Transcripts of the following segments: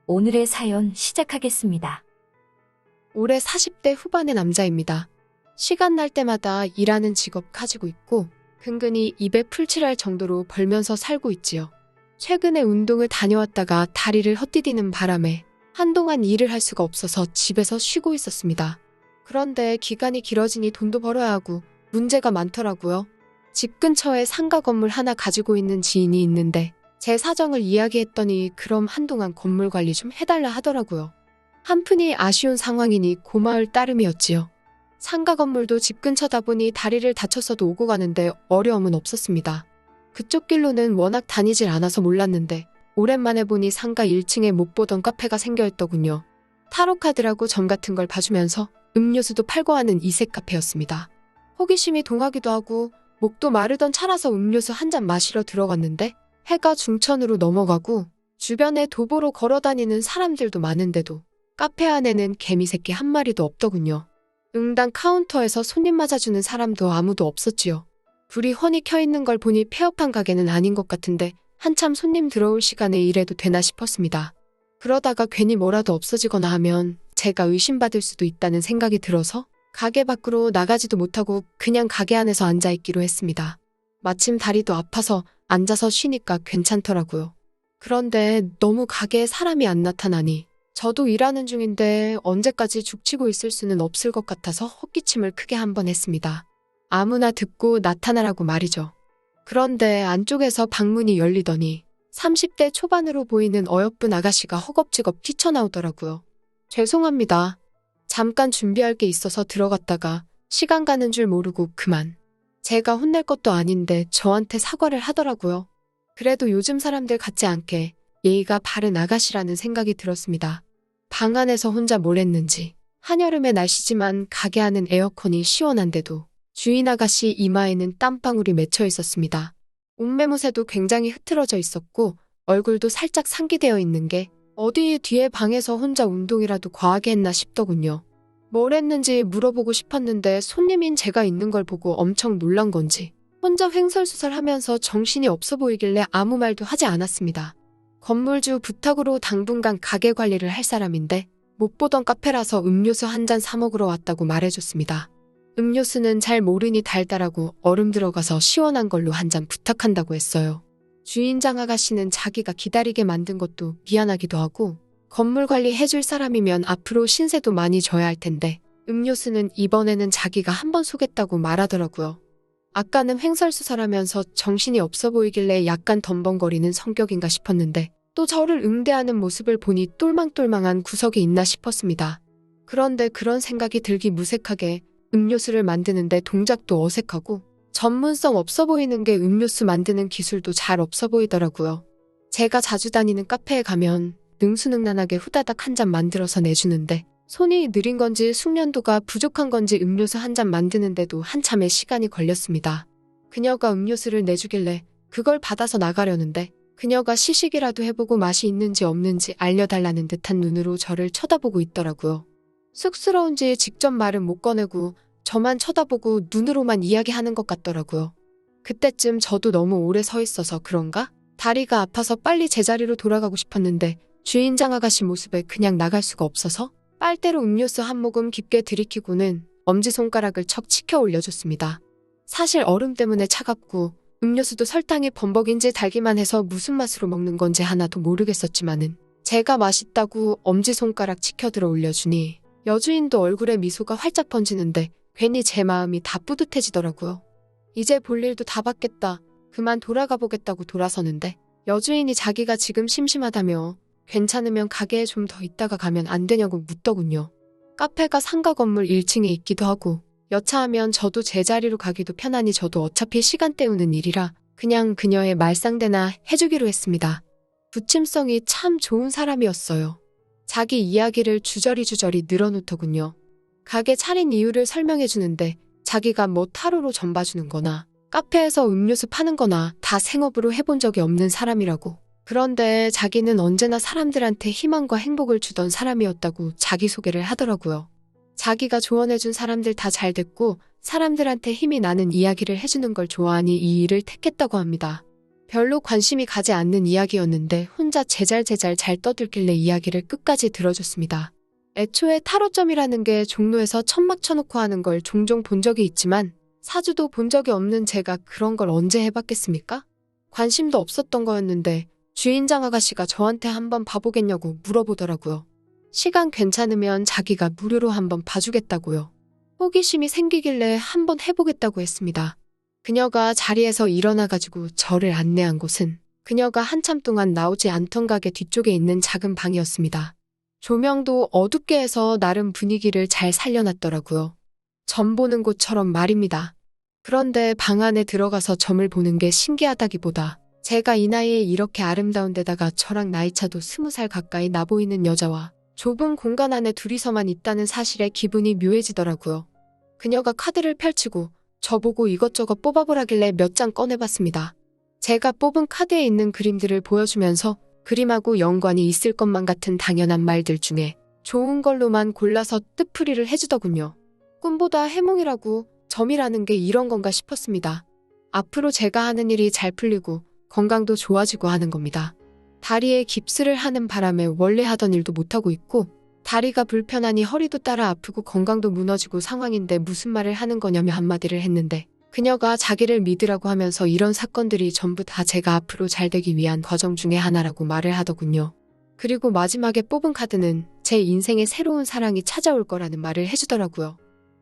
오늘의 사연 시작하겠습니다. 올해 40대 후반의 남자입니다. 시간 날 때마다 일하는 직업 가지고 있고 근근히 입에 풀칠할 정도로 벌면서 살고 있지요. 최근에 운동을 다녀왔다가 다리를 헛디디는 바람에 한동안 일을 할 수가 없어서 집에서 쉬고 있었습니다. 그런데 기간이 길어지니 돈도 벌어야 하고 문제가 많더라고요. 집 근처에 상가 건물 하나 가지고 있는 지인이 있는데 제 사정을 이야기했더니 그럼 한동안 건물 관리 좀 해달라 하더라고요. 한푼이 아쉬운 상황이니 고마울 따름이었지요. 상가 건물도 집 근처다 보니 다리를 다쳤어도 오고 가는데 어려움은 없었습니다. 그쪽 길로는 워낙 다니질 않아서 몰랐는데 오랜만에 보니 상가 1층에 못 보던 카페가 생겨있더군요. 타로카드라고 점 같은 걸 봐주면서 음료수도 팔고 하는 이색 카페였습니다. 호기심이 동하기도 하고 목도 마르던 차라서 음료수 한 잔 마시러 들어갔는데 해가 중천으로 넘어가고 주변에 도보로 걸어다니는 사람들도 많은데도 카페 안에는 개미 새끼 한 마리도 없더군요. 응당 카운터에서 손님 맞아주는 사람도 아무도 없었지요. 불이 훤히 켜있는 걸 보니 폐업한 가게는 아닌 것 같은데 한참 손님 들어올 시간에 일해도 되나 싶었습니다. 그러다가 괜히 뭐라도 없어지거나 하면 제가 의심받을 수도 있다는 생각이 들어서 가게 밖으로 나가지도 못하고 그냥 가게 안에서 앉아있기로 했습니다. 마침 다리도 아파서 앉아서 쉬니까 괜찮더라고요. 그런데 너무 가게에 사람이 안 나타나니 저도 일하는 중인데 언제까지 죽치고 있을 수는 없을 것 같아서 헛기침을 크게 한번 했습니다. 아무나 듣고 나타나라고 말이죠. 그런데 안쪽에서 방문이 열리더니 30대 초반으로 보이는 어여쁜 아가씨가 허겁지겁 뛰쳐나오더라고요. 죄송합니다. 잠깐 준비할 게 있어서 들어갔다가 시간 가는 줄 모르고 그만. 제가 혼낼 것도 아닌데 저한테 사과를 하더라고요. 그래도 요즘 사람들 같지 않게 예의가 바른 아가씨라는 생각이 들었습니다. 방 안에서 혼자 뭘 했는지 한여름의 날씨지만 가게 안은 에어컨이 시원한데도 주인 아가씨 이마에는 땀방울이 맺혀 있었습니다. 옷매무새도 굉장히 흐트러져 있었고 얼굴도 살짝 상기되어 있는 게 어디 뒤에 방에서 혼자 운동이라도 과하게 했나 싶더군요. 뭘 했는지 물어보고 싶었는데 손님인 제가 있는 걸 보고 엄청 놀란 건지 혼자 횡설수설하면서 정신이 없어 보이길래 아무 말도 하지 않았습니다. 건물주 부탁으로 당분간 가게 관리를 할 사람인데 못 보던 카페라서 음료수 한 잔 사 먹으러 왔다고 말해줬습니다. 음료수는 잘 모르니 달달하고 얼음 들어가서 시원한 걸로 한 잔 부탁한다고 했어요. 주인장 아가씨는 자기가 기다리게 만든 것도 미안하기도 하고 건물 관리 해줄 사람이면 앞으로 신세도 많이 져야 할 텐데 음료수는 이번에는 자기가 한번 쏘겠다고 말하더라고요. 아까는 횡설수설하면서 정신이 없어 보이길래 약간 덤벙거리는 성격인가 싶었는데 또 저를 응대하는 모습을 보니 똘망똘망한 구석이 있나 싶었습니다. 그런데 그런 생각이 들기 무색하게 음료수를 만드는데 동작도 어색하고 전문성 없어 보이는 게 음료수 만드는 기술도 잘 없어 보이더라고요. 제가 자주 다니는 카페에 가면 능수능란하게 후다닥 한 잔 만들어서 내주는데 손이 느린 건지 숙련도가 부족한 건지 음료수 한 잔 만드는데도 한참의 시간이 걸렸습니다. 그녀가 음료수를 내주길래 그걸 받아서 나가려는데 그녀가 시식이라도 해보고 맛이 있는지 없는지 알려달라는 듯한 눈으로 저를 쳐다보고 있더라고요. 쑥스러운지 직접 말은 못 꺼내고 저만 쳐다보고 눈으로만 이야기하는 것 같더라고요. 그때쯤 저도 너무 오래 서 있어서 그런가? 다리가 아파서 빨리 제자리로 돌아가고 싶었는데 주인장 아가씨 모습에 그냥 나갈 수가 없어서 빨대로 음료수 한 모금 깊게 들이키고는 엄지손가락을 척 치켜 올려줬습니다. 사실 얼음 때문에 차갑고 음료수도 설탕이 범벅인지 달기만 해서 무슨 맛으로 먹는 건지 하나도 모르겠었지만은 제가 맛있다고 엄지손가락 치켜들어 올려주니 여주인도 얼굴에 미소가 활짝 번지는데 괜히 제 마음이 다 뿌듯해지더라고요. 이제 볼 일도 다 봤겠다. 그만 돌아가 보겠다고 돌아서는데 여주인이 자기가 지금 심심하다며 괜찮으면 가게에 좀 더 있다가 가면 안 되냐고 묻더군요. 카페가 상가 건물 1층에 있기도 하고 여차하면 저도 제자리로 가기도 편하니 저도 어차피 시간 때우는 일이라 그냥 그녀의 말상대나 해주기로 했습니다. 부침성이 참 좋은 사람이었어요. 자기 이야기를 주저리주저리 늘어놓더군요. 가게 차린 이유를 설명해주는데 자기가 뭐 타로로 점 봐주는 거나 카페에서 음료수 파는 거나 다 생업으로 해본 적이 없는 사람이라고. 그런데 자기는 언제나 사람들한테 희망과 행복을 주던 사람이었다고 자기소개를 하더라고요. 자기가 조언해준 사람들 다 잘 됐고 사람들한테 힘이 나는 이야기를 해주는 걸 좋아하니 이 일을 택했다고 합니다. 별로 관심이 가지 않는 이야기였는데 혼자 제잘제잘 잘 떠들길래 이야기를 끝까지 들어줬습니다. 애초에 타로점이라는 게 종로에서 천막 쳐놓고 하는 걸 종종 본 적이 있지만 사주도 본 적이 없는 제가 그런 걸 언제 해봤겠습니까? 관심도 없었던 거였는데 주인장 아가씨가 저한테 한번 봐보겠냐고 물어보더라고요. 시간 괜찮으면 자기가 무료로 한번 봐주겠다고요. 호기심이 생기길래 한번 해보겠다고 했습니다. 그녀가 자리에서 일어나가지고 저를 안내한 곳은 그녀가 한참 동안 나오지 않던 가게 뒤쪽에 있는 작은 방이었습니다. 조명도 어둡게 해서 나름 분위기를 잘 살려놨더라고요. 점 보는 곳처럼 말입니다. 그런데 방 안에 들어가서 점을 보는 게 신기하다기보다 제가 이 나이에 이렇게 아름다운 데다가 저랑 나이차도 20살 가까이 나 보이는 여자와 좁은 공간 안에 둘이서만 있다는 사실에 기분이 묘해지더라고요. 그녀가 카드를 펼치고 저보고 이것저것 뽑아보라길래 몇 장 꺼내봤습니다. 제가 뽑은 카드에 있는 그림들을 보여주면서 그림하고 연관이 있을 것만 같은 당연한 말들 중에 좋은 걸로만 골라서 뜻풀이를 해주더군요. 꿈보다 해몽이라고 점이라는 게 이런 건가 싶었습니다. 앞으로 제가 하는 일이 잘 풀리고 건강도 좋아지고 하는 겁니다. 다리에 깁스를 하는 바람에 원래 하던 일도 못하고 있고 다리가 불편하니 허리도 따라 아프고 건강도 무너지고 상황인데 무슨 말을 하는 거냐며 한마디를 했는데 그녀가 자기를 믿으라고 하면서 이런 사건들이 전부 다 제가 앞으로 잘 되기 위한 과정 중에 하나라고 말을 하더군요. 그리고 마지막에 뽑은 카드는 제 인생에 새로운 사랑이 찾아올 거라는 말을 해주더라고요.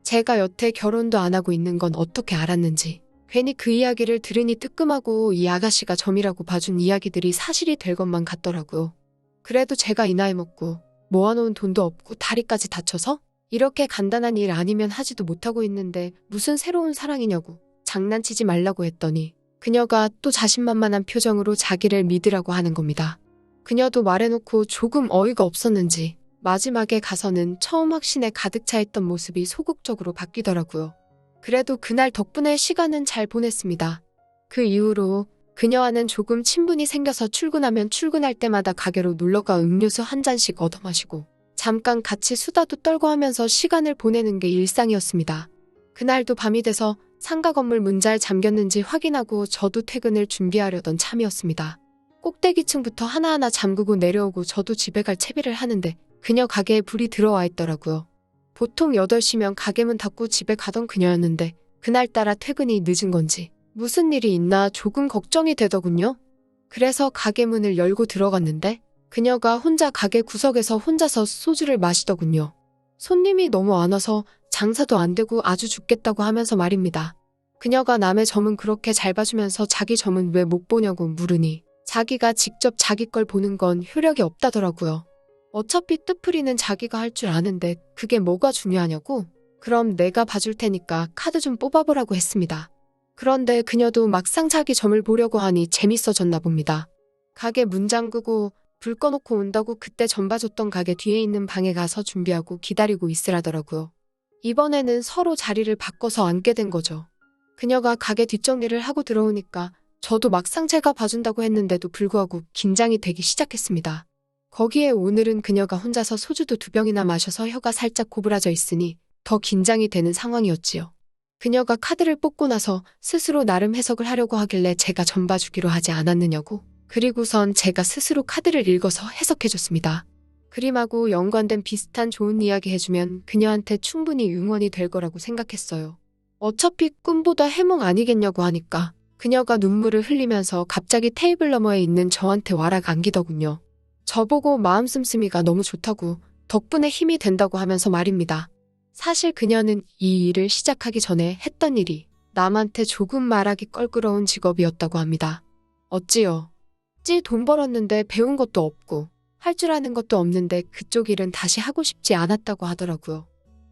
제가 여태 결혼도 안 하고 있는 건 어떻게 알았는지 괜히 그 이야기를 들으니 뜨끔하고 이 아가씨가 점이라고 봐준 이야기들이 사실이 될 것만 같더라고요. 그래도 제가 이 나이 먹고 모아놓은 돈도 없고 다리까지 다쳐서 이렇게 간단한 일 아니면 하지도 못하고 있는데 무슨 새로운 사랑이냐고 장난치지 말라고 했더니 그녀가 또 자신만만한 표정으로 자기를 믿으라고 하는 겁니다. 그녀도 말해놓고 조금 어이가 없었는지 마지막에 가서는 처음 확신에 가득 차 있던 모습이 소극적으로 바뀌더라고요. 그래도 그날 덕분에 시간은 잘 보냈습니다. 그 이후로 그녀와는 조금 친분이 생겨서 출근하면 출근할 때마다 가게로 놀러가 음료수 한 잔씩 얻어 마시고 잠깐 같이 수다도 떨고 하면서 시간을 보내는 게 일상이었습니다. 그날도 밤이 돼서 상가 건물 문 잘 잠겼는지 확인하고 저도 퇴근을 준비하려던 참이었습니다. 꼭대기층부터 하나하나 잠그고 내려오고 저도 집에 갈 채비를 하는데 그녀 가게에 불이 들어와 있더라고요. 보통 8시면 가게 문 닫고 집에 가던 그녀였는데 그날따라 퇴근이 늦은 건지 무슨 일이 있나 조금 걱정이 되더군요. 그래서 가게 문을 열고 들어갔는데 그녀가 혼자 가게 구석에서 혼자서 소주를 마시더군요. 손님이 너무 안 와서 장사도 안 되고 아주 죽겠다고 하면서 말입니다. 그녀가 남의 점은 그렇게 잘 봐주면서 자기 점은 왜 못 보냐고 물으니 자기가 직접 자기 걸 보는 건 효력이 없다더라고요. 어차피 뜻풀이는 자기가 할 줄 아는데 그게 뭐가 중요하냐고? 그럼 내가 봐줄 테니까 카드 좀 뽑아보라고 했습니다. 그런데 그녀도 막상 자기 점을 보려고 하니 재밌어졌나 봅니다. 가게 문 잠그고 불 꺼놓고 온다고 그때 점 봐줬던 가게 뒤에 있는 방에 가서 준비하고 기다리고 있으라더라고요. 이번에는 서로 자리를 바꿔서 앉게 된 거죠. 그녀가 가게 뒷정리를 하고 들어오니까 저도 막상 제가 봐준다고 했는데도 불구하고 긴장이 되기 시작했습니다. 거기에 오늘은 그녀가 혼자서 소주도 2병이나 마셔서 혀가 살짝 고부라져 있으니 더 긴장이 되는 상황이었지요. 그녀가 카드를 뽑고 나서 스스로 나름 해석을 하려고 하길래 제가 점 봐주기로 하지 않았느냐고. 그리고선 제가 스스로 카드를 읽어서 해석해줬습니다. 그림하고 연관된 비슷한 좋은 이야기 해주면 그녀한테 충분히 응원이 될 거라고 생각했어요. 어차피 꿈보다 해몽 아니겠냐고 하니까 그녀가 눈물을 흘리면서 갑자기 테이블 너머에 있는 저한테 와락 안기더군요. 저보고 마음 씀씀이가 너무 좋다고 덕분에 힘이 된다고 하면서 말입니다. 사실 그녀는 이 일을 시작하기 전에 했던 일이 남한테 조금 말하기 껄끄러운 직업이었다고 합니다. 어찌요? 돈 벌었는데 배운 것도 없고 할 줄 아는 것도 없는데 그쪽 일은 다시 하고 싶지 않았다고 하더라고요.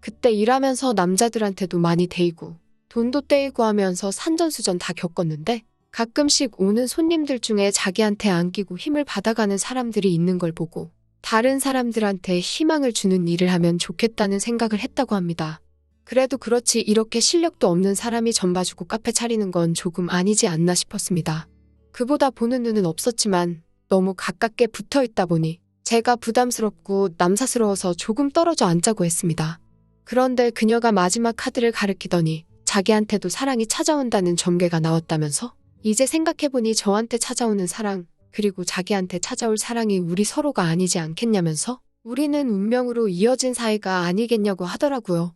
그때 일하면서 남자들한테도 많이 데이고 돈도 떼이고 하면서 산전수전 다 겪었는데 가끔씩 오는 손님들 중에 자기한테 안기고 힘을 받아가는 사람들이 있는 걸 보고 다른 사람들한테 희망을 주는 일을 하면 좋겠다는 생각을 했다고 합니다. 그래도 그렇지 이렇게 실력도 없는 사람이 점 봐주고 카페 차리는 건 조금 아니지 않나 싶었습니다. 그보다 보는 눈은 없었지만 너무 가깝게 붙어 있다 보니 제가 부담스럽고 남사스러워서 조금 떨어져 앉자고 했습니다. 그런데 그녀가 마지막 카드를 가리키더니 자기한테도 사랑이 찾아온다는 점괘가 나왔다면서 이제 생각해보니 저한테 찾아오는 사랑, 그리고 자기한테 찾아올 사랑이 우리 서로가 아니지 않겠냐면서 우리는 운명으로 이어진 사이가 아니겠냐고 하더라고요.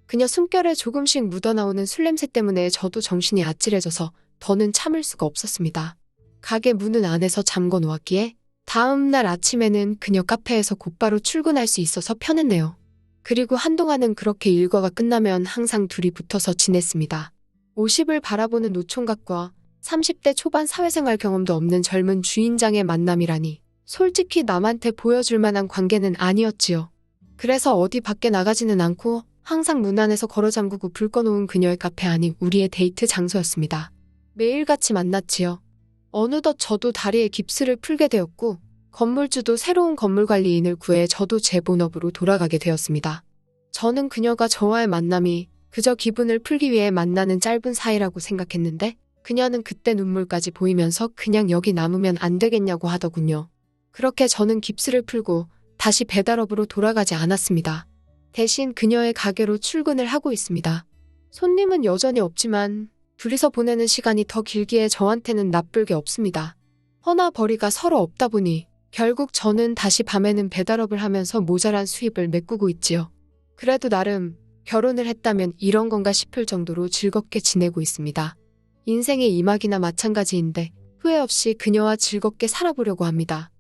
그녀 숨결에 조금씩 묻어나오는 술 냄새 때문에 저도 정신이 아찔해져서 더는 참을 수가 없었습니다. 가게 문은 안에서 잠궈 놓았기에 다음 날 아침에는 그녀 카페에서 곧바로 출근할 수 있어서 편했네요. 그리고 한동안은 그렇게 일과가 끝나면 항상 둘이 붙어서 지냈습니다. 50을 바라보는 노총각과 30대 초반 사회생활 경험도 없는 젊은 주인장의 만남이라니 솔직히 남한테 보여줄 만한 관계는 아니었지요. 그래서 어디 밖에 나가지는 않고 항상 문 안에서 걸어 잠그고 불 꺼놓은 그녀의 카페 안이 우리의 데이트 장소였습니다. 매일같이 만났지요. 어느덧 저도 다리에 깁스를 풀게 되었고 건물주도 새로운 건물관리인을 구해 저도 제 본업으로 돌아가게 되었습니다. 저는 그녀가 저와의 만남이 그저 기분을 풀기 위해 만나는 짧은 사이라고 생각했는데 그녀는 그때 눈물까지 보이면서 그냥 여기 남으면 안 되겠냐고 하더군요. 그렇게 저는 깁스를 풀고 다시 배달업으로 돌아가지 않았습니다. 대신 그녀의 가게로 출근을 하고 있습니다. 손님은 여전히 없지만 둘이서 보내는 시간이 더 길기에 저한테는 나쁠 게 없습니다. 허나 벌이가 서로 없다 보니 결국 저는 다시 밤에는 배달업을 하면서 모자란 수입을 메꾸고 있지요. 그래도 나름 결혼을 했다면 이런 건가 싶을 정도로 즐겁게 지내고 있습니다. 인생의 이막이나 마찬가지인데 후회 없이 그녀와 즐겁게 살아보려고 합니다.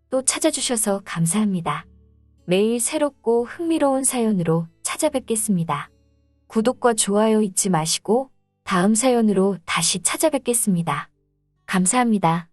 또 찾아주셔서 감사합니다. 매일 새롭고 흥미로운 사연으로 찾아뵙겠습니다. 구독과 좋아요 잊지 마시고 다음 사연으로 다시 찾아뵙겠습니다. 감사합니다.